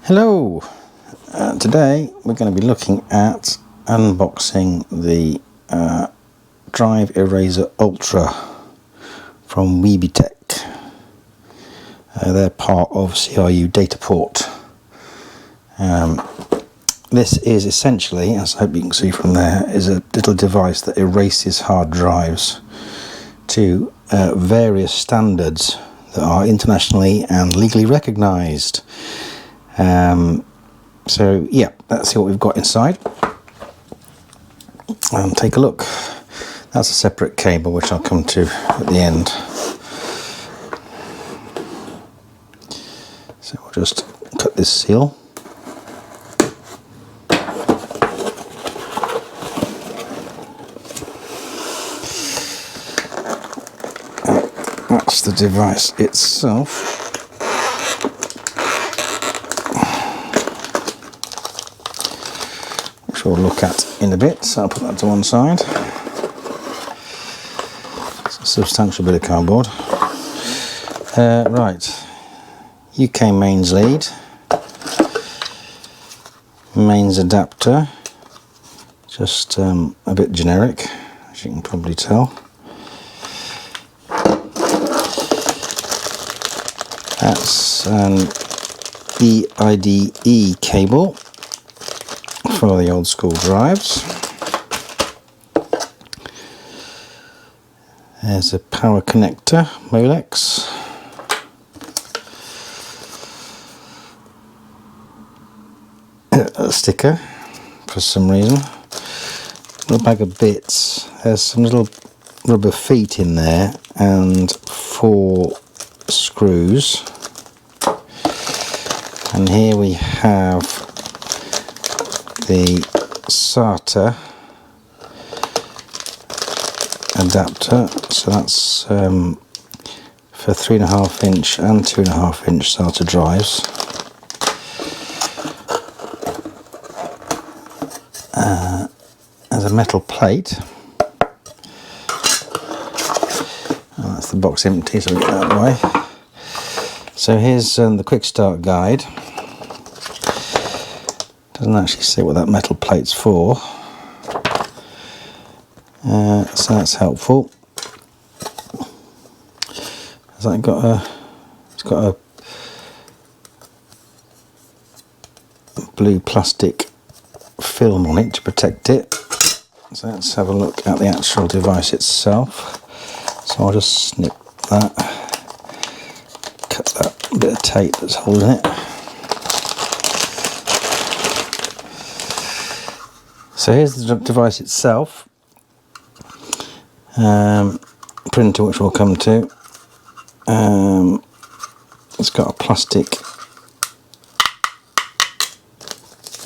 Hello, today we're going to be looking at unboxing the Drive eRazer Ultra from wiebeTECH. They're part of cru-Dataport. This is essentially, as I hope you can see from there, is a little device that erases hard drives to various standards that are internationally and legally recognised. So yeah, let's see what we've got inside and take a look. That's a separate cable which I'll come to at the end. So we'll just cut this seal. That's the device itself. Which we'll look at in a bit, so I'll put that to one side. It's a substantial bit of cardboard. Right, UK mains lead, mains adapter, just a bit generic, as you can probably tell. That's an EIDE cable for the old school drives. There's a power connector, Molex. A sticker for some reason. A little bag of bits. There's some little rubber feet in there and 4 screws. And here we have the SATA adapter, so that's for 3.5 inch and 2.5 inch SATA drives. There's a metal plate. Oh, that's the box empty, so we get that out of the way. So here's the quick start guide. Doesn't actually say what that metal plate's for, so that's helpful. Has that got a? It's got a blue plastic film on it to protect it. So let's have a look at the actual device itself. So I'll just snip that, cut that bit of tape that's holding it. So here's the device itself, printer which we'll come to. It's got a plastic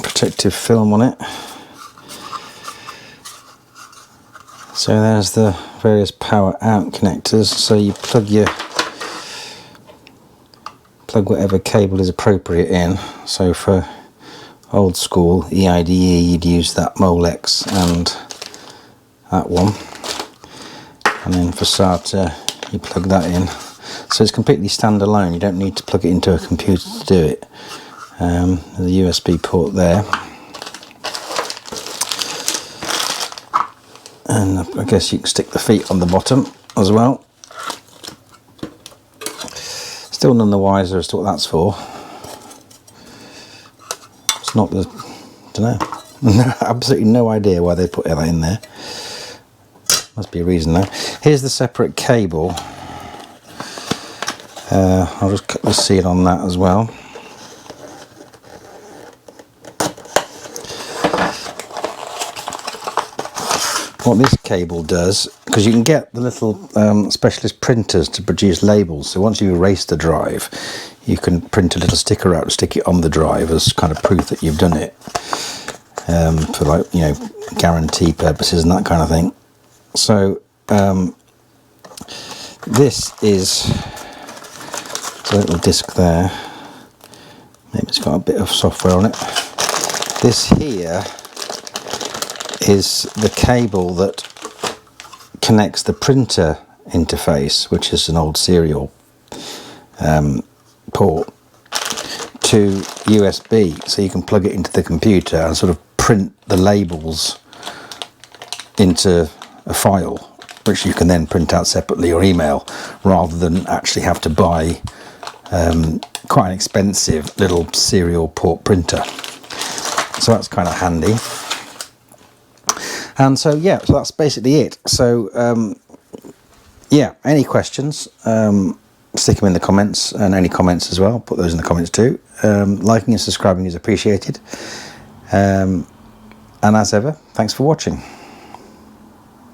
protective film on it. So there's the various power out connectors, so you plug whatever cable is appropriate in. So for old school EIDE, you'd use that Molex and that one, and then for SATA you plug that in. So it's completely standalone, you don't need to plug it into a computer to do it. There's a USB port there, and I guess you can stick the feet on the bottom as well. Still none the wiser as to what that's for. Not the, don't know, absolutely no idea why they put that in there. Must be a reason though. Here's the separate cable. I'll just cut the seal on that as well. What this cable does, because you can get the little specialist printers to produce labels, so once you erase the drive you can print a little sticker out and stick it on the drive as kind of proof that you've done it, for, like, you know, guarantee purposes and that kind of thing. So this is a little disc there, maybe it's got a bit of software on it. This here is the cable that connects the printer interface, which is an old serial port, to USB, so you can plug it into the computer and sort of print the labels into a file, which you can then print out separately or email, rather than actually have to buy quite an expensive little serial port printer. So that's kind of handy. And so yeah, so that's basically it. So yeah, any questions, stick them in the comments, and any comments as well, put those in the comments too. Liking and subscribing is appreciated. And as ever, thanks for watching.